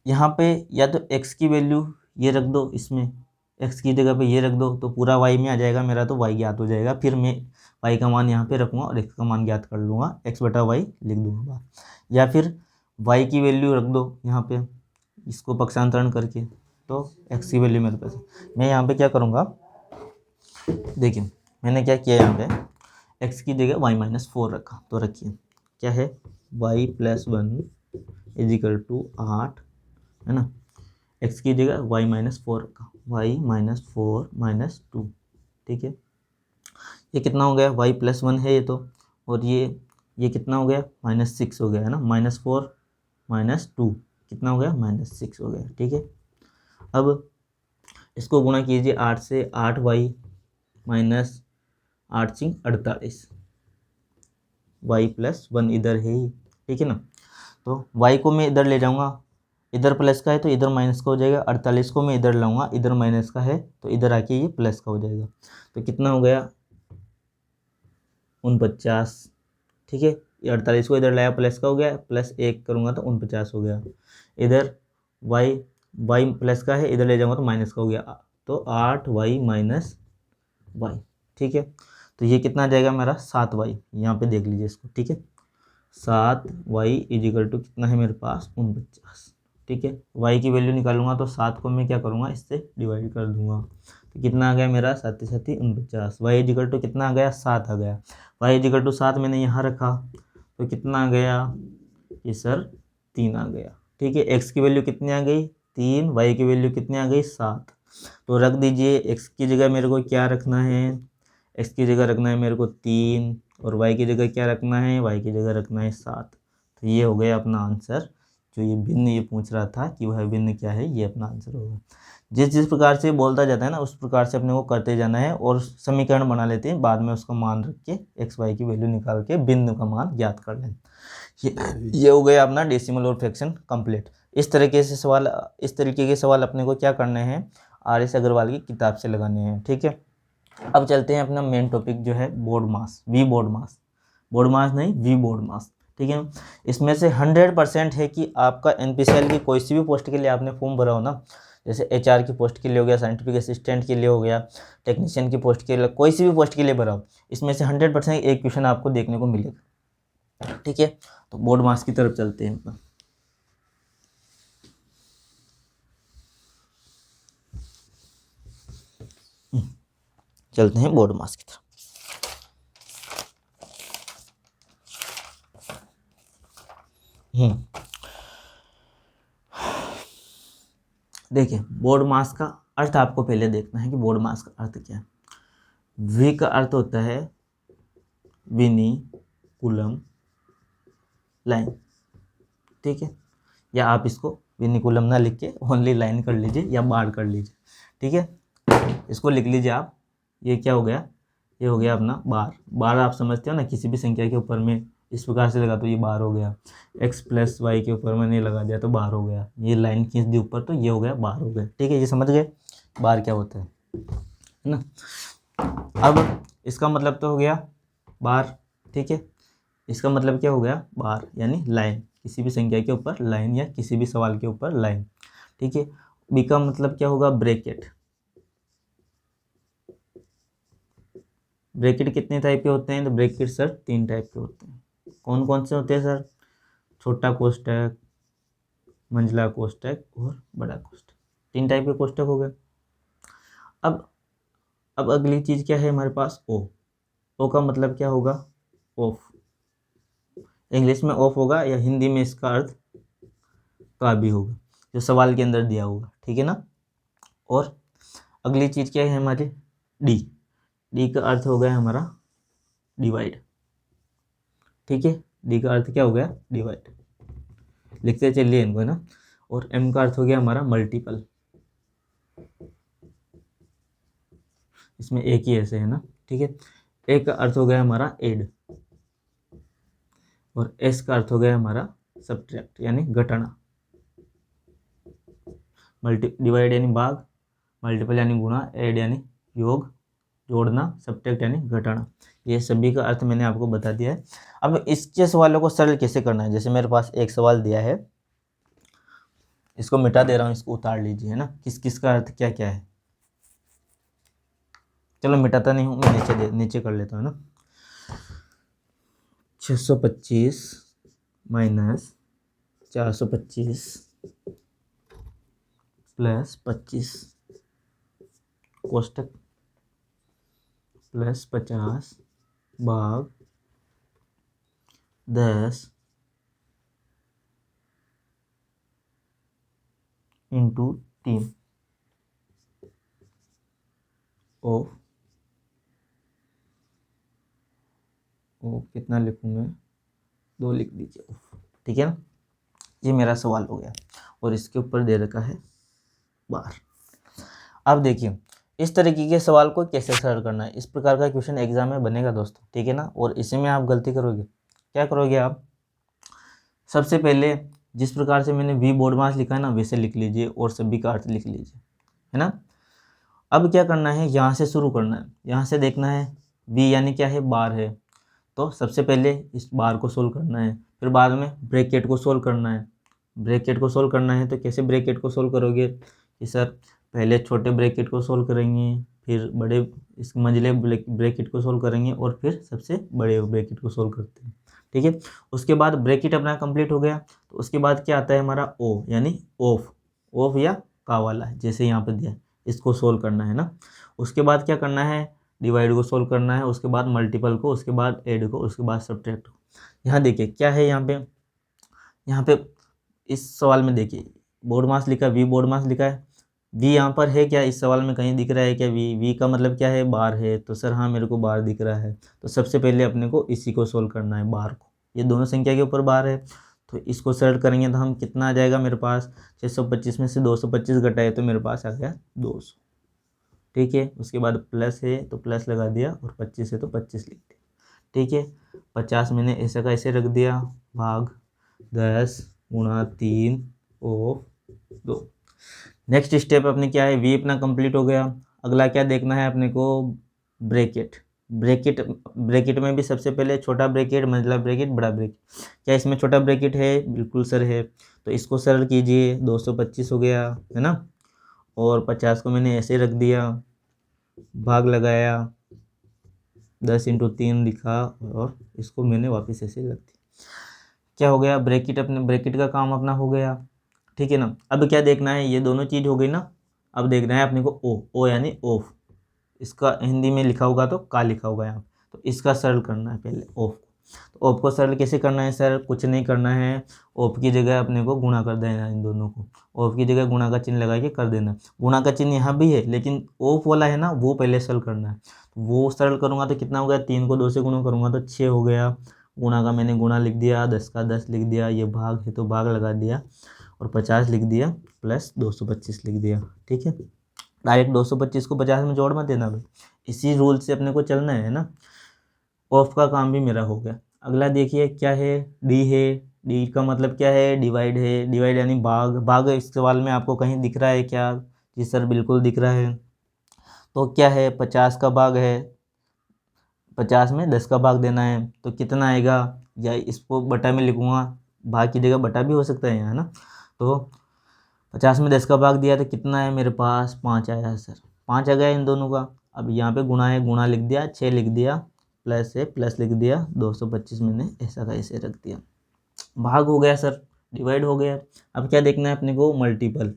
[SPEAKER 1] यहाँ पे या तो x की वैल्यू ये रख दो, इसमें x की जगह पे ये रख दो, तो पूरा y में आ जाएगा मेरा, तो y ज्ञात हो जाएगा। फिर मैं y का मान यहाँ पे रखूँगा और x का मान ज्ञात कर लूँगा, x/y लिख दूँगा। या फिर y की वैल्यू रख दो यहाँ पे, इसको पक्षांतरण करके, तो x की वैल्यू मेरे पास। मैं यहाँ पे क्या करूँगा, देखिए मैंने क्या किया, यहाँ पे x की जगह y-4 रखा, तो रखिए क्या है, y+1 = 8 है ना, x की जगह y-4 रखा, y-4 -2। ठीक है, ये कितना हो गया, y+1 है ये तो, और ये कितना हो गया, -6 हो गया है ना, -4 -2 कितना हो गया, -6 हो गया। ठीक है, अब इसको गुणा कीजिए 8 से, 8y -8 × 48, y+1 इधर है ही। ठीक है ना, तो y को मैं इधर ले जाऊंगा, इधर प्लस का है तो इधर माइनस का हो जाएगा, 48 को मैं इधर लाऊंगा, इधर माइनस का है तो इधर आके ये प्लस का हो जाएगा, तो कितना हो गया, 49। ठीक है, ये 48 को इधर लाया, प्लस का हो गया, +1 करूँगा तो 49 हो गया। इधर y प्लस का है, इधर ले जाऊँगा तो माइनस का हो गया, तो 8y - y। ठीक है, तो ये कितना आ जाएगा मेरा, 7y, यहाँ पे देख लीजिए इसको। ठीक है, 7y = कितना है मेरे पास, 49। ठीक है, y की वैल्यू निकालूंगा तो 7 को मैं क्या करूँगा, इससे डिवाइड कर दूंगा, तो कितना आ गया मेरा, 7 × 7 = 49। y = कितना आ गया, 7 आ गया। y = 7 मैंने यहाँ रखा, तो कितना आ गया, ये सर 3 आ गया। ठीक है, x की वैल्यू कितनी आ गई, 3, वाई की वैल्यू कितनी आ गई 7। तो रख दीजिए, एक्स की जगह मेरे को क्या रखना है, एक्स की जगह रखना है मेरे को 3, और वाई की जगह क्या रखना है, वाई की जगह रखना है 7। तो ये हो गया अपना आंसर। जो ये भिन्न ये पूछ रहा था कि वह भिन्न क्या है, ये अपना आंसर होगा। जिस जिस प्रकार से बोलता जाता है ना, उस प्रकार से अपने को करते जाना है और समीकरण बना लेते हैं, बाद में उसका मान रख के एक्स वाई की वैल्यू निकाल के भिन्न का मान ज्ञात कर लें। ये हो गया अपना डेसिमल और फ्रैक्शन कंप्लीट। इस तरीके के सवाल अपने को क्या करने हैं, RS अग्रवाल की किताब से लगाने हैं। ठीक है, अब चलते हैं अपना मेन टॉपिक जो है board mass, we board mass, board mass नहीं वी बोर्ड मास। ठीक है, इसमें से 100% है कि आपका NPCL की कोई सी भी पोस्ट के लिए आपने फॉर्म भरा हो ना, जैसे HR की पोस्ट के लिए हो गया, साइंटिफिक असिस्टेंट के लिए हो गया, टेक्नीशियन की पोस्ट के लिए, कोई सी भी पोस्ट के लिए भरा हो, इसमें से 100% एक क्वेश्चन आपको देखने को मिलेगा। ठीक है, तो बोर्ड मास की तरफ चलते हैं अपना। चलते हैं बोर्ड मास की तरफ। देखिए, बोर्ड मास का अर्थ आपको पहले देखना है कि बोर्ड मास का अर्थ क्या है। वी का अर्थ होता है विनी कूलम लाइन। ठीक है, या आप इसको विनी कूलम ना लिख के ओनली लाइन कर लीजिए या बार कर लीजिए। ठीक है, इसको लिख लीजिए आप। ये क्या हो गया, ये हो गया अपना बार। बार आप समझते हो ना, किसी भी संख्या के ऊपर में इस प्रकार से लगा तो ये बार हो गया, x + y के ऊपर मैंने लगा दिया तो बार हो गया, ये लाइन खींच दी ऊपर तो ये हो गया बार हो गया। ठीक है, ये समझ गए बार क्या होता है ना। अब इसका मतलब तो हो गया बार। ठीक है, इसका मतलब क्या हो गया, बार यानी लाइन, किसी भी संख्या के ऊपर लाइन या किसी भी सवाल के ऊपर लाइन। ठीक है, बी का मतलब क्या होगा, ब्रैकेट। ब्रैकेट कितने टाइप के होते हैं, तो ब्रैकेट सर 3 टाइप के होते हैं। कौन कौन से होते हैं सर, छोटा कोष्ठक, मंझला कोष्ठक और बड़ा कोष्ठक, 3 टाइप के कोष्ठक हो गए। अब अगली चीज क्या है हमारे पास, ओ का मतलब क्या होगा, ऑफ। इंग्लिश में ऑफ होगा या हिंदी में इसका अर्थ का भी होगा, जो सवाल के अंदर दिया होगा। ठीक है ना। और अगली चीज क्या है हमारी, डी का अर्थ हो गया हमारा डिवाइड। ठीक है, डी का अर्थ क्या हो गया, डिवाइड, लिखते चलिए इनको ना। और एम का अर्थ हो गया हमारा मल्टीपल, इसमें एक ही ऐसे है ना। ठीक है, ए का अर्थ हो गया हमारा ऐड, और एस का अर्थ हो गया हमारा सब्ट्रैक्ट यानी घटाना। डिवाइड यानी भाग, मल्टीपल यानी गुणा, ऐड यानी योग जोड़ना, सब्ट्रैक्ट यानी घटाना। ये सभी का अर्थ मैंने आपको बता दिया है। अब इसके सवालों को सरल कैसे करना है, जैसे मेरे पास एक सवाल दिया है, इसको मिटा दे रहा हूँ, इसको उतार लीजिए है ना, किस किस का अर्थ क्या क्या है। चलो मिटाता नहीं हूँ मैं, नीचे कर लेता हूँ ना। 625 माइनस 425 प्लस 25 कोष्टक प्लस 50 भाग 10 इंटू 3 ऑफ कितना लिखूँ मैं, 2 लिख दीजिए। ठीक है ना, ये मेरा सवाल हो गया और इसके ऊपर दे रखा है बार। अब देखिए इस तरीके के सवाल को कैसे सरल करना है, इस प्रकार का क्वेश्चन एग्जाम में बनेगा दोस्तों। ठीक है ना, और इसी में आप गलती करोगे, क्या करोगे आप, सबसे पहले जिस प्रकार से मैंने वी बोर्ड मास लिखा है ना, वैसे लिख लीजिए और सभी का अर्थ लिख लीजिए, है ना। अब क्या करना है, यहाँ से शुरू करना है, यहाँ से देखना है वी यानी क्या है, बार है, तो सबसे पहले इस बार को सोल्व करना है, फिर बाद में ब्रैकेट को सोल्व करना है। ब्रैकेट को सोल्व करना है तो कैसे ब्रैकेट को सोल्व करोगे कि सर पहले छोटे ब्रैकेट को सोल्व करेंगे, फिर बड़े इस मंझले ब्रैकेट को सोल्व करेंगे और फिर सबसे बड़े ब्रैकेट को सोल्व करते हैं। ठीक है, उसके बाद ब्रैकेट अपना कंप्लीट हो गया, तो उसके बाद क्या आता है हमारा ओ यानी ऑफ या का वाला, जैसे यहाँ पर दिया, इसको सोल्व करना है ना। उसके बाद क्या करना है, डिवाइड को सोल्व करना है, उसके बाद मल्टीपल को, उसके बाद ऐड को, उसके बाद सब्ट्रैक्ट को। यहाँ देखिए क्या है, यहाँ पे इस सवाल में देखिए बोर्ड मास लिखा, वी बोर्ड मास लिखा है। वी यहाँ पर है क्या, इस सवाल में कहीं दिख रहा है क्या वी? वी का मतलब क्या है, बार है। तो सर हाँ मेरे को बार दिख रहा है। तो सबसे पहले अपने को इसी को सोल्व करना है, बार को। ये दोनों संख्या के ऊपर बार है, तो इसको सरल करेंगे तो हम कितना आ जाएगा मेरे पास, 625 में से 225 घटाए तो मेरे पास आ गया 200। ठीक है, उसके बाद प्लस है तो प्लस लगा दिया, और 25 है तो 25 लिख दिया। ठीक है, 50 मैंने ऐसा का ऐसे रख दिया, भाग 10 गुणा 3 और 2। नेक्स्ट स्टेप अपने क्या है, वी अपना कंप्लीट हो गया। अगला क्या देखना है अपने को, ब्रैकेट। ब्रैकेट में भी सबसे पहले छोटा ब्रैकेट, मंझला ब्रैकेट, बड़ा ब्रैकेट। क्या इसमें छोटा ब्रैकेट है? बिल्कुल सर है। तो इसको सरल कीजिए, 225 हो गया है ना, और 50 को मैंने ऐसे रख दिया, भाग लगाया, 10 × 3 लिखा, और इसको मैंने वापस ऐसे रख दिया। क्या हो गया, ब्रैकेट अपने ब्रैकेट का काम अपना हो गया। ठीक है ना। अब क्या देखना है, ये दोनों चीज़ हो गई ना। अब देखना है अपने को ओ यानी ऑफ। इसका हिंदी में लिखा होगा तो का लिखा होगा यहाँ, तो इसका सरल करना है पहले ऑफ। तो ऑफ को सरल कैसे करना है सर, कुछ नहीं करना है, ऑफ की जगह अपने को गुणा कर देना, इन दोनों को ऑफ की जगह गुणा का चिन्ह लगा के कर देना। गुणा का चिन्ह यहाँ भी है, लेकिन ऑफ वाला है ना, वो पहले सरल करना है। वो सरल करूँगा तो कितना हो गया, 3 को 2 से गुणा करूँगा तो 6 हो गया। गुणा का मैंने गुणा लिख दिया, 10 का 10 लिख दिया, ये भाग है तो भाग लगा दिया, और 50 लिख दिया, प्लस 225 लिख दिया। ठीक है, डायरेक्ट 225 को 50 में जोड़ मत देना भाई, इसी रूल से अपने को चलना है ना। ऑफ का काम भी मेरा हो गया। अगला देखिए क्या है, डी है। डी का मतलब क्या है, डिवाइड है। डिवाइड यानी भाग। भाग इस सवाल में आपको कहीं दिख रहा है क्या? जी सर बिल्कुल दिख रहा है। तो क्या है, 50 का भाग है, 50 में 10 का भाग देना है, तो कितना आएगा, या इसको बटा में लिखूँगा, भाग की जगह बटा भी हो सकता है यहाँ ना। तो 50 में 10 का भाग दिया तो कितना है मेरे पास, 5 आया है सर, 5 आ गया इन दोनों का। अब यहाँ पे गुणा है, गुणा लिख दिया, 6 लिख दिया, प्लस है प्लस लिख दिया, 225 मैंने ऐसा का ऐसे रख दिया। भाग हो गया सर, डिवाइड हो गया। अब क्या देखना है अपने को, मल्टीपल।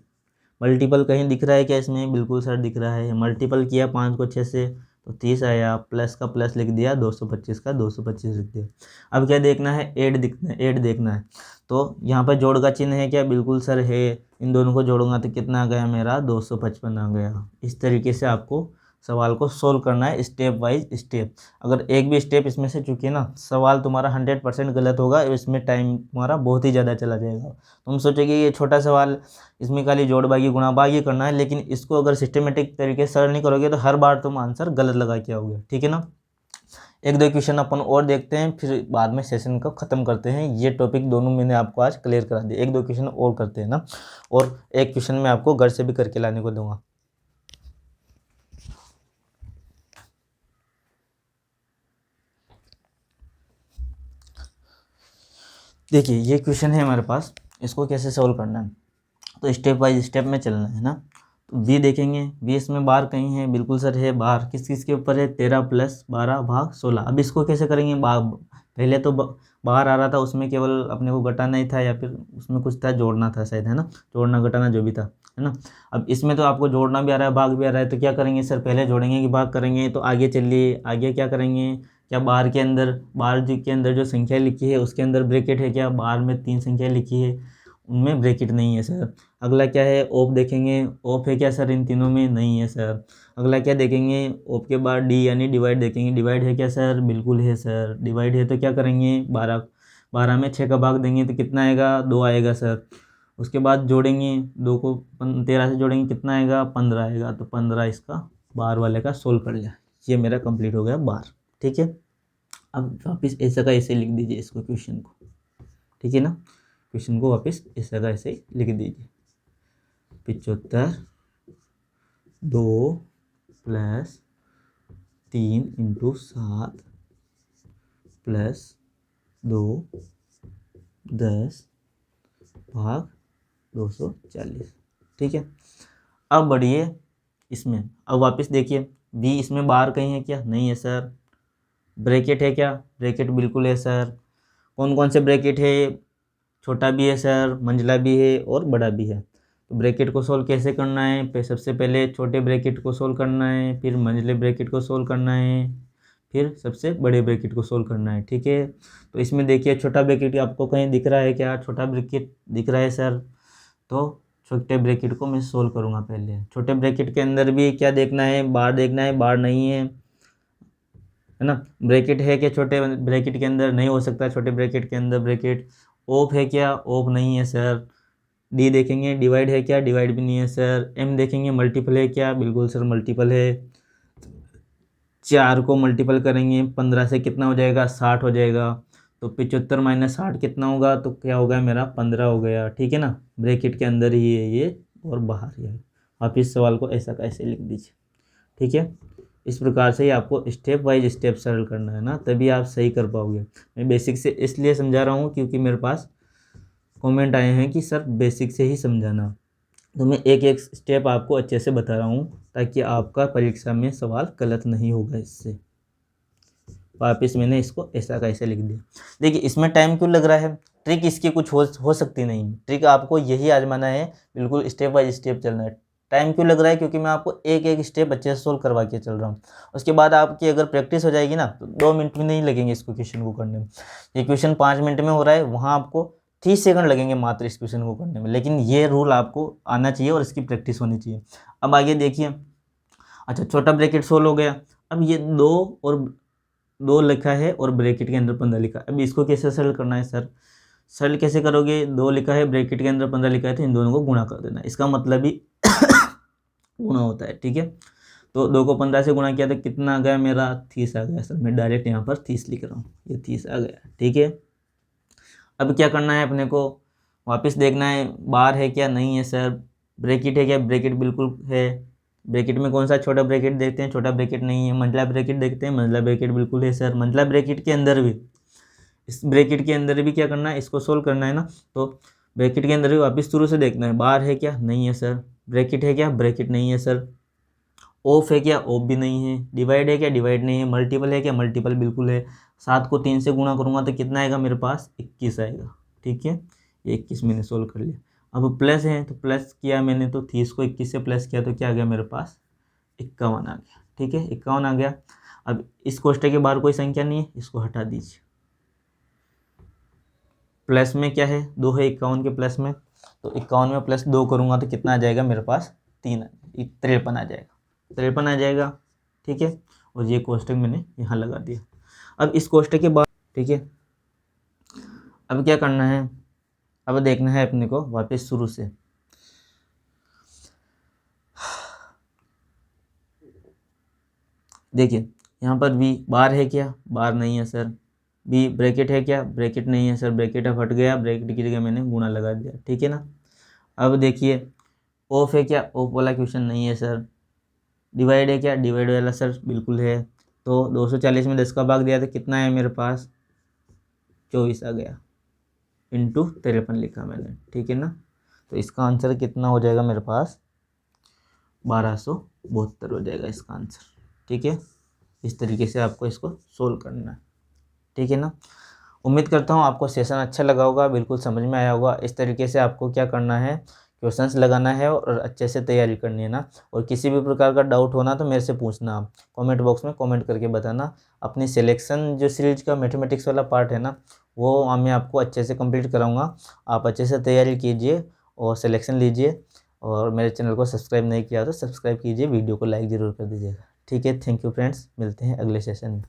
[SPEAKER 1] मल्टीपल कहीं दिख रहा है क्या इसमें? बिल्कुल सर दिख रहा है। मल्टीपल किया 5 को 6 से तो 30 आया, प्लस का प्लस लिख दिया, 225 का 225 लिख दिया। अब क्या देखना है, ऐड देखना है। तो यहाँ पर जोड़ का चिन्ह है क्या? बिल्कुल सर है। इन दोनों को जोड़ूंगा तो कितना आ गया मेरा, 255 आ गया। इस तरीके से आपको सवाल को सोल्व करना है, स्टेप वाइज स्टेप। अगर एक भी स्टेप इसमें से चूके ना, सवाल तुम्हारा 100% गलत होगा, इसमें टाइम तुम्हारा बहुत ही ज़्यादा चला जाएगा। तुम सोचोगे ये छोटा सवाल, इसमें खाली जोड़ भागी गुणा भागी करना है, लेकिन इसको अगर सिस्टमेटिक तरीके से सरल नहीं करोगे तो हर बार तुम आंसर गलत लगा के आओगे। ठीक है ना। एक दो क्वेश्चन अपन और देखते हैं, फिर बाद में सेशन को ख़त्म करते हैं। ये टॉपिक दोनों मैंने आपको आज क्लियर करा दिया। एक दो क्वेश्चन और करते हैं ना, और एक क्वेश्चन मैं आपको घर से भी करके लाने को दूंगा। देखिए ये क्वेश्चन है हमारे पास, इसको कैसे सोल्व करना है, तो स्टेप बाय स्टेप में चलना है ना। तो वी देखेंगे, वी इसमें बार कहीं है, बिल्कुल सर है। बार किस किस के ऊपर है, 13 + 12 भाग 16। अब इसको कैसे करेंगे, पहले तो बाहर आ रहा था, उसमें केवल अपने को घटाना ही था, या फिर उसमें कुछ था जोड़ना था शायद, है ना, जोड़ना घटाना जो भी था, है ना। अब इसमें तो आपको जोड़ना भी आ रहा है, भाग भी आ रहा है, तो क्या करेंगे सर, पहले जोड़ेंगे कि भाग करेंगे? तो आगे चलिए, आगे क्या करेंगे, क्या बार के अंदर, बार के अंदर जो संख्या लिखी है उसके अंदर ब्रैकेट है क्या? बार में 3 संख्या लिखी है, उनमें ब्रैकेट नहीं है सर। अगला क्या है, ऑफ देखेंगे, ऑफ है क्या सर इन तीनों में? नहीं है सर। अगला क्या देखेंगे, ऑफ के बाद डी यानी डिवाइड देखेंगे, डिवाइड है क्या सर? बिल्कुल है सर, डिवाइड है। तो क्या करेंगे, 12 में 6 का भाग देंगे तो कितना आएगा, 2 आएगा सर। उसके बाद जोड़ेंगे, 2 को 13 से जोड़ेंगे, कितना आएगा, 15 आएगा। तो 15 इसका बार वाले का सोल्व कर लिया। ये मेरा कंप्लीट हो गया बार। ठीक है, अब वापस ऐसा का ऐसे लिख दीजिए इसको, क्वेश्चन को। ठीक है ना, क्वेश्चन को वापस ऐसा का ऐसे लिख दीजिए, 75 2 + 3 × 7 + 2 10 भाग 240। ठीक है, अब बढ़िए इसमें। अब वापस देखिए, वी इसमें बाहर कहीं है क्या? नहीं है सर। ब्रैकेट है क्या? ब्रैकेट बिल्कुल है सर। कौन कौन से ब्रैकेट है? छोटा भी है सर, मंझला भी है, और बड़ा भी है। तो ब्रैकेट को सोल्व कैसे करना है, सबसे पहले छोटे ब्रैकेट को सोल्व करना है, फिर मंझले ब्रैकेट को सोल्व करना है, फिर सबसे बड़े ब्रैकेट को सोल्व करना है। ठीक है, तो इसमें देखिए छोटा ब्रैकेट आपको कहीं दिख रहा है क्या? छोटा ब्रैकेट दिख रहा है सर। तो छोटे ब्रैकेट को मैं सोल्व करूँगा पहले। छोटे ब्रैकेट के अंदर भी क्या देखना है, बार देखना है, बार नहीं है ना। ब्रैकेट है क्या छोटे ब्रैकेट के अंदर, नहीं हो सकता छोटे ब्रैकेट के अंदर ब्रैकेट। ऑफ है क्या, ऑफ नहीं है सर। डी देखेंगे, डिवाइड है क्या, डिवाइड भी नहीं है सर। एम देखेंगे, मल्टीपल है क्या, बिल्कुल सर मल्टीपल है। 4 को मल्टीपल करेंगे 15 से कितना हो जाएगा, 60 हो जाएगा। तो 75 माइनस 60 कितना होगा, तो क्या होगा मेरा 15 हो गया, ठीक है ना। ब्रैकेट के अंदर ही है ये और बाहर ही है। आप इस सवाल को ऐसा कैसे लिख दीजिए, ठीक है। इस प्रकार से ही आपको स्टेप वाइज स्टेप सरल करना है ना, तभी आप सही कर पाओगे। मैं बेसिक से इसलिए समझा रहा हूँ क्योंकि मेरे पास कमेंट आए हैं कि सर बेसिक से ही समझाना। तो मैं एक एक स्टेप आपको अच्छे से बता रहा हूँ ताकि आपका परीक्षा में सवाल गलत नहीं होगा इससे। वापस मैंने इसको ऐसा कैसे लिख दिया। देखिए इसमें टाइम क्यों लग रहा है, ट्रिक इसकी कुछ हो सकती नहीं। ट्रिक आपको यही आजमाना है, बिल्कुल स्टेप बाय स्टेप चलना है। टाइम क्यों लग रहा है, क्योंकि मैं आपको एक एक स्टेप अच्छे से सोल्व करवा के चल रहा हूँ। उसके बाद आपकी अगर प्रैक्टिस हो जाएगी ना तो 2 मिनट भी नहीं लगेंगे इसको क्वेश्चन को करने में। ये क्वेश्चन 5 मिनट में हो रहा है, वहाँ आपको 30 सेकंड लगेंगे मात्र इस क्वेश्चन को करने में। लेकिन ये रूल आपको आना चाहिए और इसकी प्रैक्टिस होनी चाहिए। अब आगे देखिए, अच्छा छोटा ब्रैकेट सोल्व हो गया। अब ये 2 लिखा है और ब्रैकेट के अंदर 15 लिखा है। अब इसको कैसे सरल करना है सर, सरल कैसे करोगे, 2 लिखा है ब्रैकेट के अंदर 15 लिखा है तो इन दोनों को गुणा कर देना, इसका मतलब ही गुणा होता है, ठीक है। तो 2 को 15 से गुणा किया तो कितना आ गया मेरा, 30 आ गया सर। मैं डायरेक्ट यहाँ पर 30 लिख रहा हूँ, ये 30 आ गया, ठीक है। अब क्या करना है अपने को, वापस देखना है बार है क्या, नहीं है सर। ब्रैकेट है क्या, ब्रैकेट बिल्कुल है। ब्रैकेट में कौन सा छोटा ब्रैकेट देखते हैं, छोटा ब्रैकेट नहीं है। मंझला ब्रैकेट देखते हैं, मंझला ब्रैकेट बिल्कुल है सर। मंझला ब्रैकेट के अंदर भी, इस ब्रैकेट के अंदर भी क्या करना है, इसको सोल्व करना है ना। तो ब्रैकेट के अंदर भी वापस शुरू से देखना है, बार है क्या, नहीं है सर। ब्रैकेट है क्या, ब्रैकेट नहीं है सर। ऑफ है क्या, ऑफ भी नहीं है। डिवाइड है क्या, डिवाइड नहीं है। मल्टीपल है क्या, मल्टीपल बिल्कुल है। 7 को 3 से गुणा करूँगा तो कितना आएगा मेरे पास, 21 आएगा, ठीक है। ये 21 मैंने सोल्व कर लिया। अब प्लस है तो प्लस किया मैंने, तो 30 को 21 से प्लस किया तो क्या आ गया मेरे पास, 51 आ गया, ठीक है। 51 आ गया। अब इस कोष्टक के बाहर कोई संख्या नहीं है, इसको हटा दीजिए। प्लस में क्या है, 2 है 51 के प्लस में, तो 51 में प्लस 2 करूँगा तो कितना आ जाएगा मेरे पास, 3 53 आ जाएगा, 53 आ जाएगा, ठीक है। और ये कोष्टक मैंने यहाँ लगा दिया। अब इस कोष्टक के बाद, ठीक है, अब क्या करना है, अब देखना है अपने को वापस शुरू से। देखिए यहाँ पर बी बार है क्या, बार नहीं है सर। बी ब्रैकेट है क्या, ब्रैकेट नहीं है सर। ब्रैकेट अब हट गया, ब्रैकेट की जगह मैंने गुणा लगा दिया, ठीक है ना। अब देखिए ऑफ है क्या, ऑफ वाला क्वेश्चन नहीं है सर। डिवाइड है क्या, डिवाइड वाला सर बिल्कुल है। तो 240 में 10 का भाग दिया तो कितना है मेरे पास, 24 आ गया, इंटू 53 लिखा मैंने, ठीक है ना। तो इसका आंसर कितना हो जाएगा मेरे पास, 1272 हो जाएगा इसका आंसर, ठीक है। इस तरीके से आपको इसको सोल्व करना है, ठीक है ना। उम्मीद करता हूँ आपको सेशन अच्छा लगा होगा, बिल्कुल समझ में आया होगा। इस तरीके से आपको क्या करना है, क्वेश्चंस लगाना है और अच्छे से तैयारी करनी है ना। और किसी भी प्रकार का डाउट होना तो मेरे से पूछना, आप कमेंट बॉक्स में कमेंट करके बताना। अपनी सिलेक्शन जो सीरीज का मैथमेटिक्स वाला पार्ट है ना, वो मैं आपको अच्छे से कंप्लीट कराऊंगा। आप अच्छे से तैयारी कीजिए और सिलेक्शन लीजिए। और मेरे चैनल को सब्सक्राइब नहीं किया तो सब्सक्राइब कीजिए, वीडियो को लाइक ज़रूर कर दीजिएगा, ठीक है। थैंक यू फ्रेंड्स, मिलते हैं अगले सेशन में।